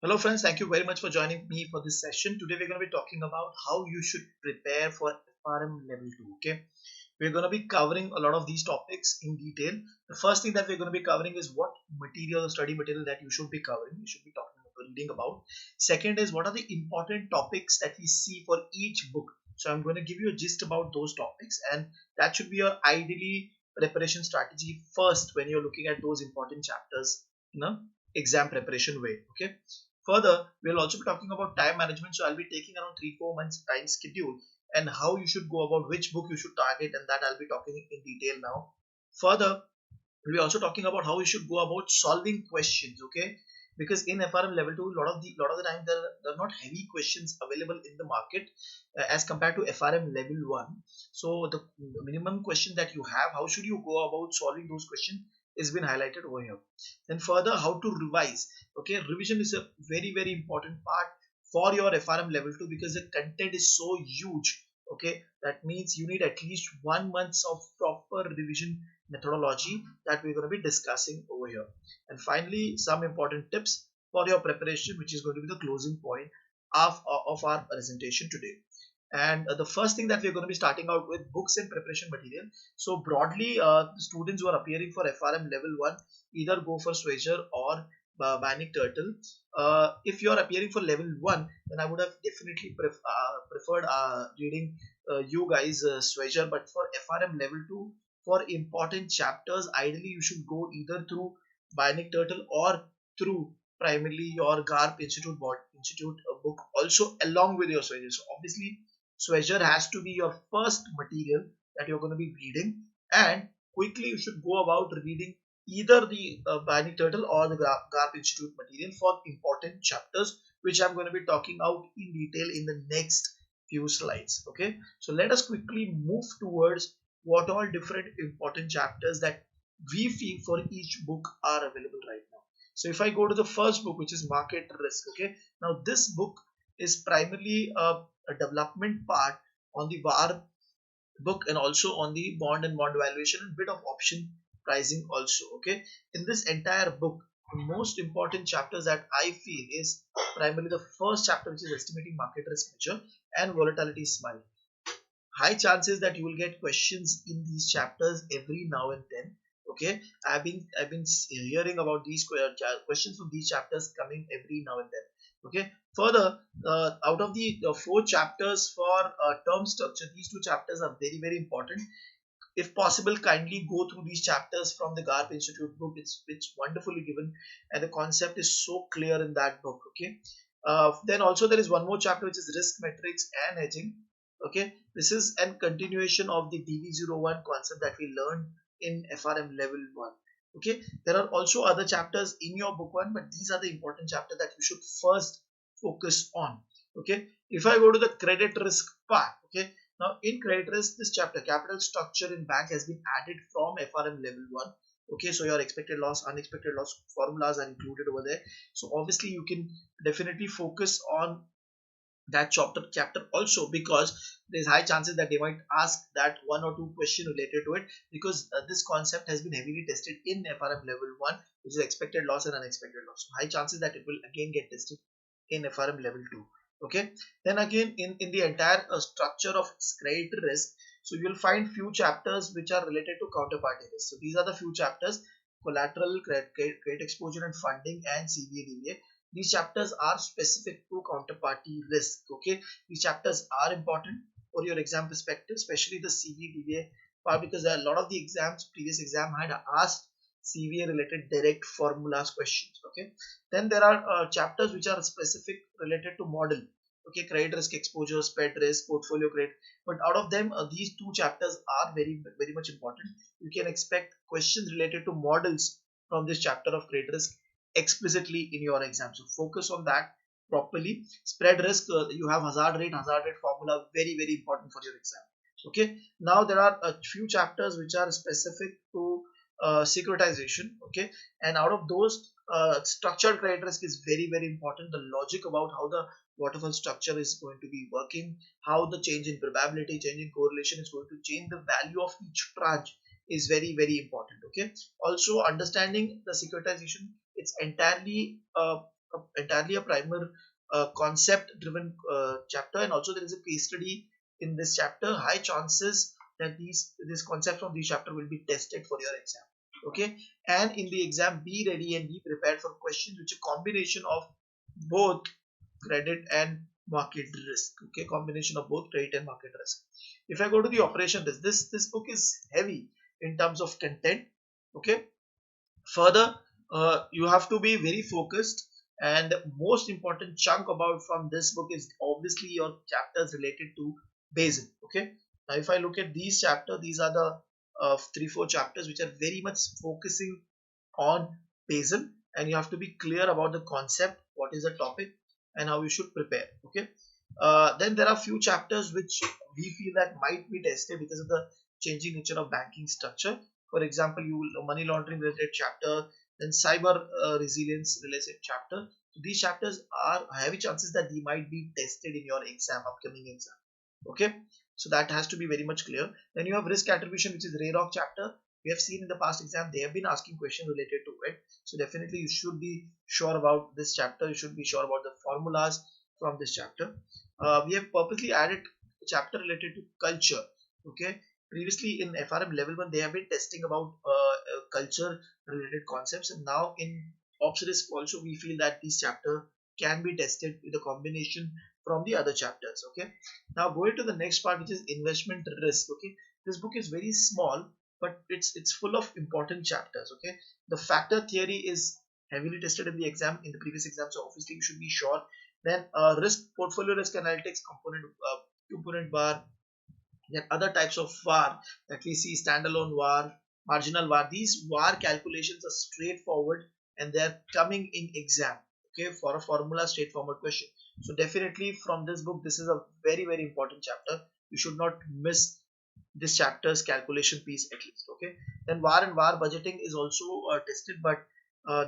Hello friends, thank you very much for joining me for this session. Today we're going to be talking about how you should prepare for FRM level 2. Okay, we're going to be covering a lot of these topics in detail. The first thing that we're going to be covering is what material, study material that you should be covering, you should be reading about. Second is what are the important topics that we see for each book. So I'm going to give you a gist about those topics, and that should be your ideally preparation strategy first when you're looking at those important chapters in a exam preparation way. Okay, further we'll also be talking about time management, so I'll be taking around 3-4 months time schedule and how you should go about which book you should target, and that I'll be talking in detail now. Further, we'll be also talking about how you should go about solving questions. Okay, because in FRM level 2 lot of the time there are not heavy questions available in the market as compared to FRM level 1. So the minimum question that you have, how should you go about solving those questions, is been highlighted over here. Then further, how to revise. Okay, revision is a very important part for your FRM level 2 because the content is so huge. Okay, that means you need at least 1 month of proper revision methodology that we're going to be discussing over here. And finally, some important tips for your preparation, which is going to be the closing point of our presentation today. And the first thing that we're going to be starting out with, books and preparation material. So broadly, students who are appearing for FRM level 1 either go for Swagger or Bionic Turtle. If you are appearing for level 1, then I would have definitely preferred reading you guys Swagger. But for FRM level 2, for important chapters, ideally you should go either through Bionic Turtle or through primarily your Institute book also along with your Swagger. So obviously Swagger has to be your first material that you're going to be reading, and quickly you should go about reading either the Bionic Turtle or the Garp Institute material for important chapters, which I'm going to be talking out in detail in the next few slides. Okay, so let us quickly move towards what all different important chapters that we feel for each book are available right now. So if I go to the first book, which is Market Risk. Okay, now this book is primarily a development part on the VAR book and also on the bond and bond valuation and bit of option pricing also. Okay, in this entire book, the most important chapters that I feel is primarily the first chapter, which is estimating market risk measure and volatility smile. High chances that you will get questions in these chapters every now and then. Okay, I've been hearing about these questions from these chapters coming every now and then. Okay, further, out of the 4 chapters for term structure, these 2 chapters are very important. If possible, kindly go through these chapters from the Garp Institute book. It's wonderfully given, and the concept is so clear in that book. Okay, then also there is one more chapter, which is risk metrics and hedging. Okay, this is a continuation of the DV01 concept that we learned in FRM level 1. Okay, there are also other chapters in your book 1, but these are the important chapters that you should first focus on. Okay, if I go to the credit risk part. Okay, now in credit risk, this chapter, capital structure in bank, has been added from FRM level 1. Okay, so your expected loss, unexpected loss formulas are included over there. So obviously you can definitely focus on that chapter also, because there's high chances that they might ask that 1 or 2 question related to it, because this concept has been heavily tested in FRM level 1, which is expected loss and unexpected loss. So high chances that it will again get tested in FRM level 2. Okay, then again in the entire structure of credit risk, so you'll find few chapters which are related to counterparty risk. So these are the few chapters: collateral, credit exposure and funding, and CVA. These chapters are specific to counterparty risk. Okay, these chapters are important for your exam perspective, especially the CVA part, because a lot of the previous exam had asked CVA related direct formulas questions. Okay, then there are chapters which are specific related to model. Okay, credit risk exposure, spread risk, portfolio credit. But out of them, these 2 chapters are very much important. You can expect questions related to models from this chapter of credit risk explicitly in your exam. So focus on that properly. Spread risk, you have hazard rate formula, very important for your exam. Okay, now there are a few chapters which are specific to securitization. Okay, and out of those, structured credit risk is very important. The logic about how the waterfall structure is going to be working, how the change in probability, change in correlation is going to change the value of each tranche, is very important. Okay, also understanding the securitization, it's entirely entirely a primer concept driven chapter, and also there is a case study in this chapter. High chances that this concept from this chapter will be tested for your exam. Okay, and in the exam, be ready and be prepared for questions which are combination of both credit and market risk. Okay, combination of both credit and market risk. If I go to the operation risk, this book is heavy in terms of content. Okay, further, you have to be very focused, and most important chunk about from this book is obviously your chapters related to Basel. Okay, now if I look at these chapters, these are the 3-4 chapters which are very much focusing on Basel, and you have to be clear about the concept, what is the topic, and how you should prepare. Okay, then there are few chapters which we feel that might be tested because of the changing nature of banking structure. For example, you will money laundering related chapter, then cyber resilience related chapter. So these chapters are heavy chances that they might be tested in your exam, upcoming exam. Okay, so that has to be very much clear. Then you have risk attribution, which is RAROC chapter. We have seen in the past exam they have been asking questions related to it. So definitely you should be sure about this chapter. You should be sure about the formulas from this chapter. We have purposely added a chapter related to culture. Okay, previously in FRM level 1 they have been testing about culture related concepts, and now in ops risk also we feel that this chapter can be tested with a combination from the other chapters. Okay, now going to the next part, which is investment risk. Okay, this book is very small, but it's full of important chapters. Okay, the factor theory is heavily tested in the exam, in the previous exam, so obviously you should be sure. Then risk portfolio risk analytics component bar, then other types of VAR that we see: standalone VAR, marginal VAR. These VAR calculations are straightforward and they are coming in exam. Okay, for a formula straightforward question. So definitely from this book, this is a very important chapter. You should not miss this chapter's calculation piece at least. Okay, then VAR and VAR budgeting is also tested, but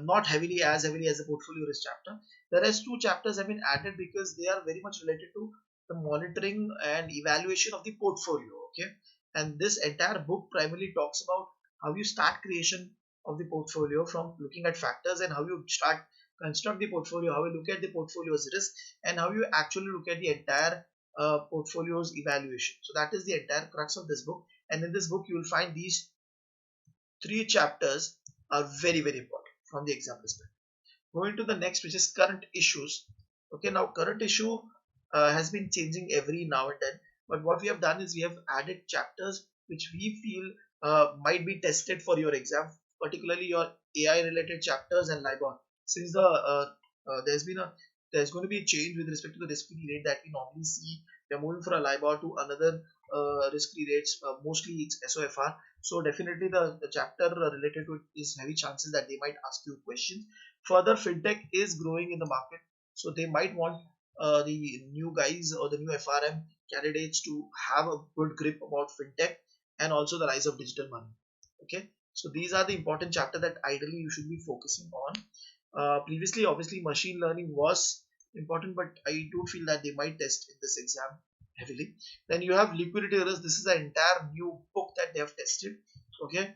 not as heavily as the portfolio risk chapter. The rest two chapters have been added because they are very much related to the monitoring and evaluation of the portfolio. Okay, and this entire book primarily talks about how you start creation of the portfolio from looking at factors, and how you start construct the portfolio, how you look at the portfolio's risk, and how you actually look at the entire portfolio's evaluation. So that is the entire crux of this book, and in this book you will find these 3 chapters are very important from the exam perspective. Going to the next, which is current issues. Okay, now current issue has been changing every now and then, but what we have done is we have added chapters which we feel might be tested for your exam, particularly your AI related chapters and LIBOR. Since there's going to be a change with respect to the risk-free rate that we normally see. We are moving from a LIBOR to another risk-free rates. Mostly it's SOFR. So definitely the chapter related to it is heavy chances that they might ask you questions. Further, fintech is growing in the market, so they might want the new guys or the new FRM candidates to have a good grip about fintech and also the rise of digital money. Okay, so these are the important chapter that ideally you should be focusing on. Previously, obviously, machine learning was important, but I do feel that they might test in this exam heavily. Then you have liquidity risk. This is an entire new book that they have tested. Okay,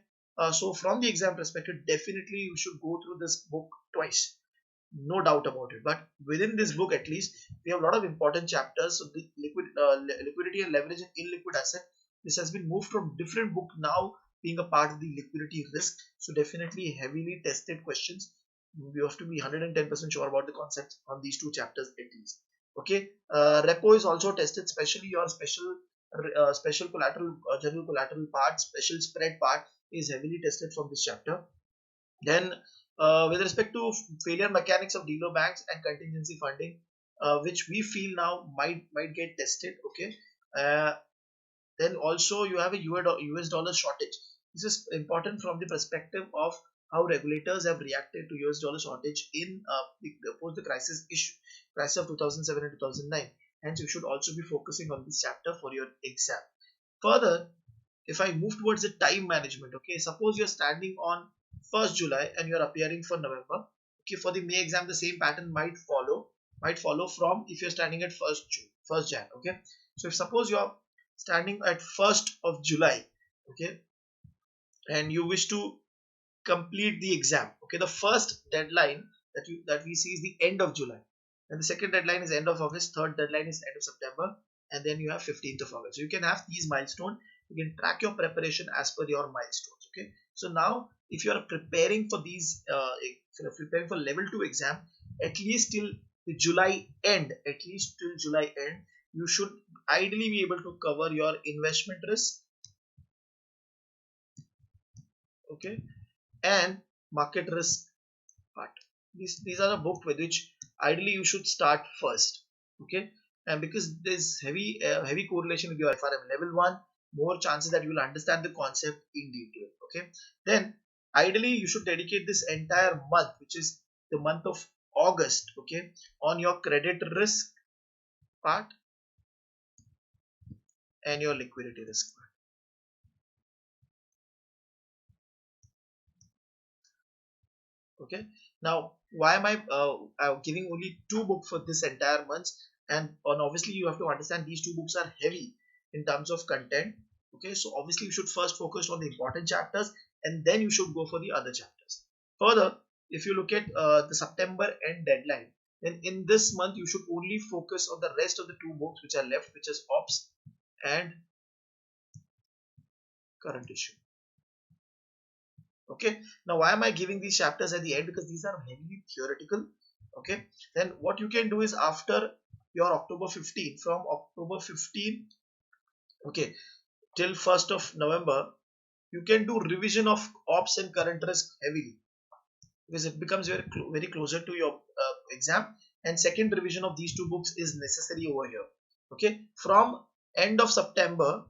so from the exam perspective, definitely you should go through this book twice, no doubt about it. But within this book, at least, we have a lot of important chapters. So the liquidity and leverage in illiquid asset, this has been moved from different book now being a part of the liquidity risk. So definitely heavily tested questions. We have to be 110% sure about the concepts on these 2 chapters at least. Okay, repo is also tested, especially your special collateral, general collateral part, special spread part is heavily tested from this chapter. Then with respect to failure mechanics of dealer banks and contingency funding, which we feel now might get tested. Okay, then also you have a US dollar shortage. This is important from the perspective of how regulators have reacted to US dollar shortage in post the crisis of 2007 and 2009. Hence, you should also be focusing on this chapter for your exam. Further, if I move towards the time management, okay, suppose you're standing on 1st July and you're appearing for November. Okay, for the May exam, the same pattern might follow from if you're standing at 1st Jan. Okay, so if suppose you're standing at 1st of July, okay, and you wish to complete the exam. Okay, the first deadline that we see is the end of July, and the second deadline is end of August, third deadline is end of September, and then you have 15th of August. So you can have these milestones. You can track your preparation as per your milestones. Okay. So now, if you are preparing for these, if you are preparing for level 2 exam, at least till the July end, you should ideally be able to cover your investment risk, okay, and market risk part. These are the book with which ideally you should start first, okay. And because there's heavy correlation with your FRM level 1, more chances that you will understand the concept in detail, okay. Then ideally you should dedicate this entire month, which is the month of August, okay, on your credit risk part and your liquidity risk part. Okay. Now, why am I giving only 2 books for this entire month? And obviously, you have to understand these 2 books are heavy in terms of content. Okay. So obviously, you should first focus on the important chapters, and then you should go for the other chapters. Further, if you look at the September end deadline, then in this month you should only focus on the rest of the 2 books which are left, which is Ops and Current Issue. Okay. Now, why am I giving these chapters at the end? Because these are heavily theoretical. Okay. Then what you can do is, after your October 15, from October 15, okay, till 1st of November, you can do revision of Ops and Current Risk heavily, because it becomes very closer to your exam, and second revision of these 2 books is necessary over here. Okay. From end of September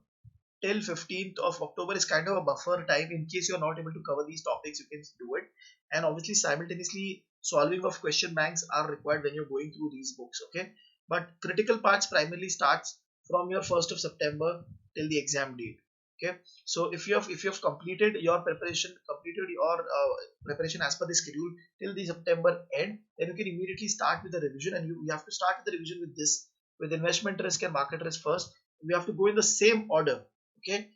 till 15th of October is kind of a buffer time. In case you're not able to cover these topics, you can do it. And obviously, simultaneously, solving of question banks are required when you're going through these books. Okay. But critical parts primarily starts from your 1st of September till the exam date. Okay. So if you have completed your preparation, as per the schedule till the September end, then you can immediately start with the revision. And you have to start with the revision with investment risk and market risk first. We have to go in the same order. Okay.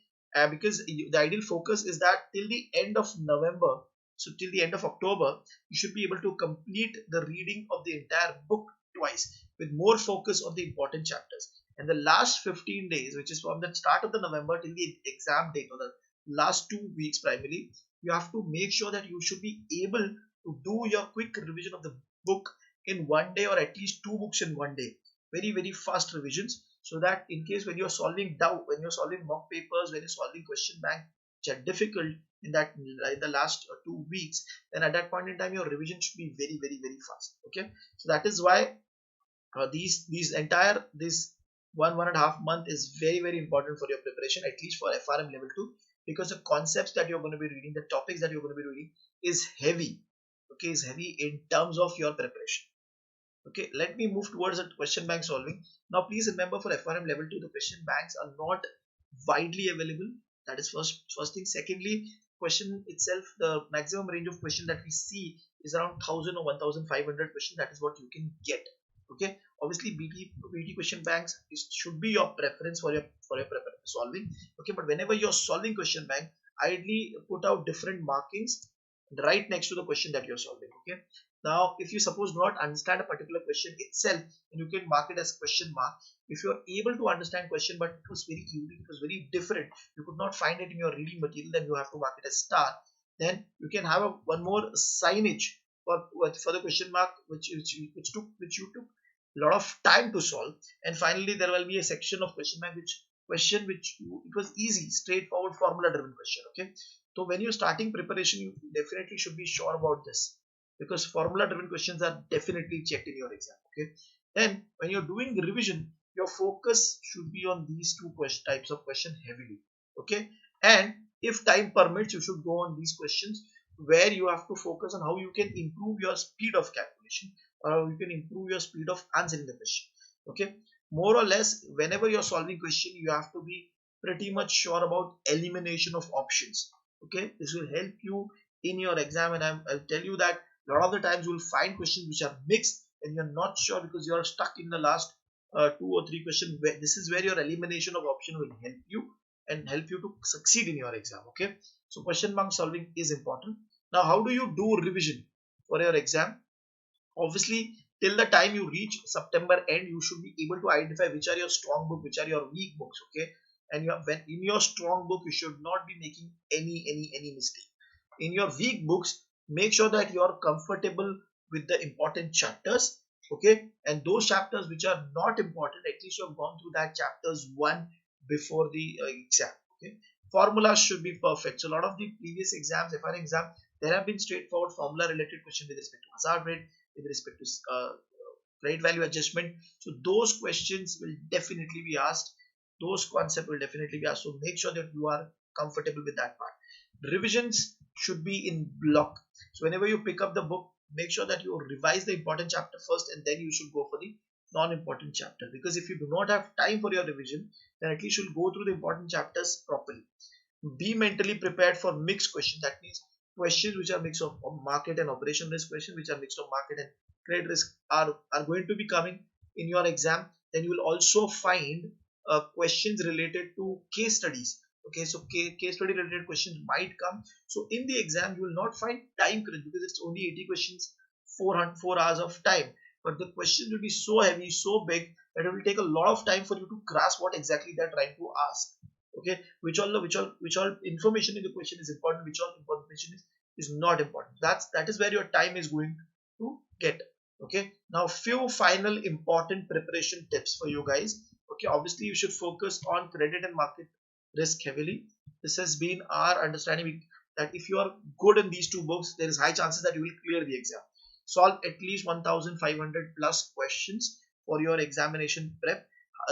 Because the ideal focus is that till the end of November, so till the end of October, you should be able to complete the reading of the entire book twice, with more focus on the important chapters. And the last 15 days, which is from the start of the November till the exam date, or the last 2 weeks primarily, you have to make sure that you should be able to do your quick revision of the book in one day, or at least 2 books in one day. Very fast revisions, so that in case when you're solving mock papers, when you're solving question bank which are difficult in the last 2 weeks, then at that point in time your revision should be very fast. Okay. So that is why this 1.5 month is very important for your preparation, at least for FRM level 2, because the concepts that you're going to be reading, the topics that you're going to be reading is heavy. Okay, is heavy in terms of your preparation. Okay, let me move towards the question bank solving. Now, please remember, for FRM level 2, the question banks are not widely available. That is first thing. Secondly, question itself, the maximum range of question that we see is around 1000 or 1500 questions. That is what you can get. Okay, obviously BT question banks should be your preference for your solving. Okay, but whenever you're solving question bank, ideally put out different markings right next to the question that you're solving. Okay. Now, if you suppose do not understand a particular question itself, then you can mark it as question mark. If you are able to understand question, but it was very unique, it was very different, you could not find it in your reading material, then you have to mark it as star. Then you can have one more signage for the question mark, which you took a lot of time to solve. And finally, there will be a section of question bank it was easy, straightforward, formula driven question. Okay. So when you're starting preparation, you definitely should be sure about this, because formula driven questions are definitely checked in your exam. Okay. Then when you're doing the revision, your focus should be on these two types of question heavily. Okay. And if time permits, you should go on these questions where you have to focus on how you can improve your speed of calculation, or how you can improve your speed of answering the question. Okay. More or less, whenever you're solving question, you have to be pretty much sure about elimination of options. Okay. This will help you in your exam, and I'll tell you that a lot of the times you will find questions which are mixed and you're not sure because you are stuck in the last 2 or 3 questions. This is where your elimination of option will help you and help you to succeed in your exam. Okay. So question bank solving is important. Now, how do you do revision for your exam? Obviously, till the time you reach September end, you should be able to identify which are your strong book, which are your weak books. Okay, and when in your strong book, you should not be making any mistake. In your weak books, make sure that you are comfortable with the important chapters. Okay, and those chapters which are not important, at least you have gone through that chapters one before the exam. Okay, formulas should be perfect. So a lot of the previous exams, FR exam, there have been straightforward formula related questions with respect to hazard rate, with respect to rate value adjustment. So those questions will definitely be asked. Those concepts will definitely be asked. So make sure that you are comfortable with that part. Revisions should be in block. So whenever you pick up the book, make sure that you revise the important chapter first, and then you should go for the non-important chapter. Because if you do not have time for your revision, then at least you'll go through the important chapters properly. Be mentally prepared for mixed questions. That means questions which are mix of market and operation risk, questions which are mixed of market and credit risk are going to be coming in your exam. Then you will also find questions related to case studies. Okay, so case study related questions might come. So in the exam, you will not find time crunch because it's only 80 questions, 4 hours of time. But the questions will be so heavy, so big that it will take a lot of time for you to grasp what exactly they're trying to ask. Okay, which all information in the question is important, which all information is not important. That is where your time is going to get. Okay, now few final important preparation tips for you guys. Okay, obviously you should focus on credit and market risk heavily. This has been our understanding that if you are good in these two books, there is high chances that you will clear the exam. Solve at least 1500 plus questions for your examination prep.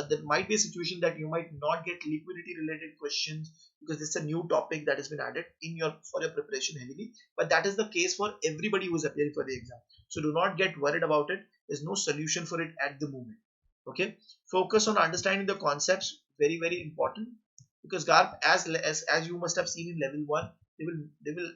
There might be a situation that you might not get liquidity related questions because this is a new topic that has been added in your for your preparation heavily, but that is the case for everybody who is appearing for the exam. So do not get worried about it. There's no solution for it at the moment. Okay, focus on understanding the concepts, very important, because GARP, as you must have seen in level 1, they will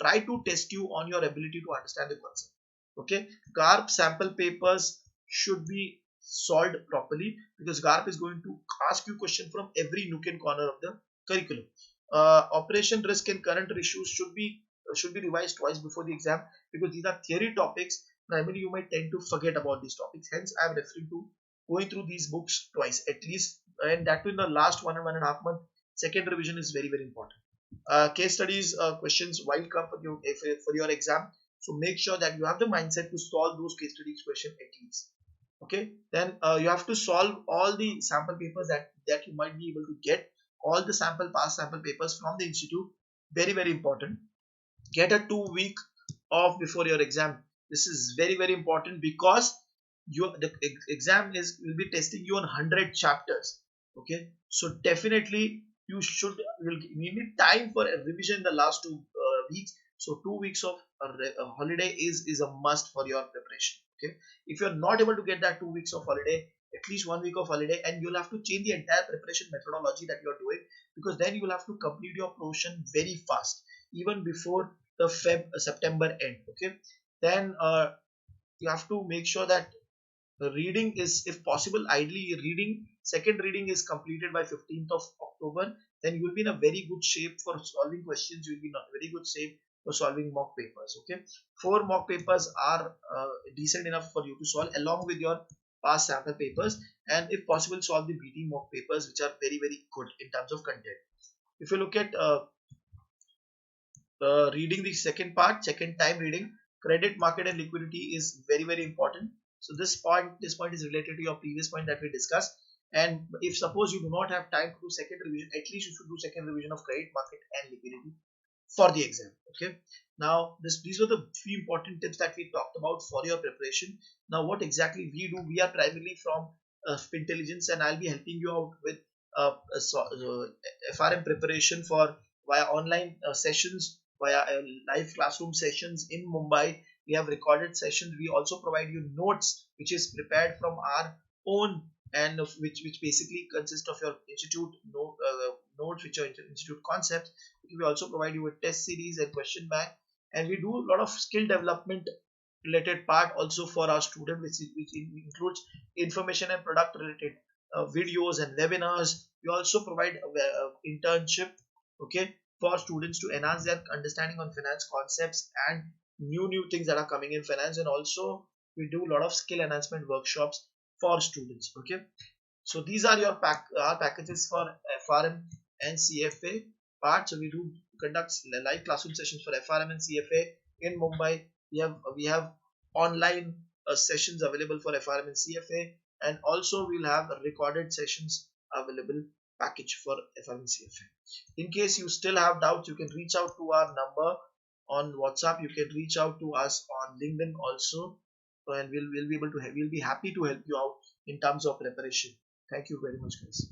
try to test you on your ability to understand the concept. Okay, GARP sample papers should be solved properly because GARP is going to ask you question from every nook and corner of the curriculum. Operation risk and current issues should be revised twice before the exam because these are theory topics. Primarily, you might tend to forget about these topics. Hence, I am referring to going through these books twice at least, and that in the last 1.5 month. Second revision is very important. Case studies questions while come for your exam. So make sure that you have the mindset to solve those case studies question at least. Okay, then you have to solve all the sample papers that you might be able to get, all the past sample papers from the institute. Very important. Get a 2 week off before your exam. This is very important because the exam will be testing you on 100 chapters. Okay, so definitely you need time for a revision in the last 2 weeks. So 2 weeks of a holiday is a must for your preparation. Okay, if you're not able to get that 2 weeks of holiday, at least 1 week of holiday, and you'll have to change the entire preparation methodology that you're doing, because then you will have to complete your portion very fast, even before the September end. Okay, then you have to make sure that the reading is, if possible, ideally second reading is completed by 15th of October. Then you will be in a very good shape for solving questions. You will be in a very good shape for solving mock papers. Okay, 4 mock papers are decent enough for you to solve along with your past sample papers, and if possible, solve the BT mock papers, which are very good in terms of content. If you look at reading the second time reading, credit, market, and liquidity is very important. So this point is related to your previous point that we discussed. And if suppose you do not have time to do second revision, at least you should do second revision of credit, market, and liquidity for the exam. Okay, now these were the few important tips that we talked about for your preparation. Now what exactly we do, we are primarily from Intelligence, and I'll be helping you out with FRM preparation for via online sessions, via live classroom sessions in Mumbai. We have recorded sessions. We also provide you notes which is prepared from our own, and which basically consist of your institute notes, which are institute concepts. We also provide you with test series and question bank, and we do a lot of skill development related part also for our student, which includes information and product related videos and webinars. We also provide internship, okay, for students to enhance their understanding on finance concepts and new things that are coming in finance. And also we do a lot of skill enhancement workshops for students. Okay, so these are your packages for FRM and CFA part. So we do conduct live classroom sessions for FRM and CFA in Mumbai. We have online sessions available for FRM and CFA, and also we'll have recorded sessions available package for FRM and CFA. In case you still have doubts, you can reach out to our number on WhatsApp. You can reach out to us on LinkedIn also, and we'll be able to we'll be happy to help you out in terms of preparation. Thank you very much, guys.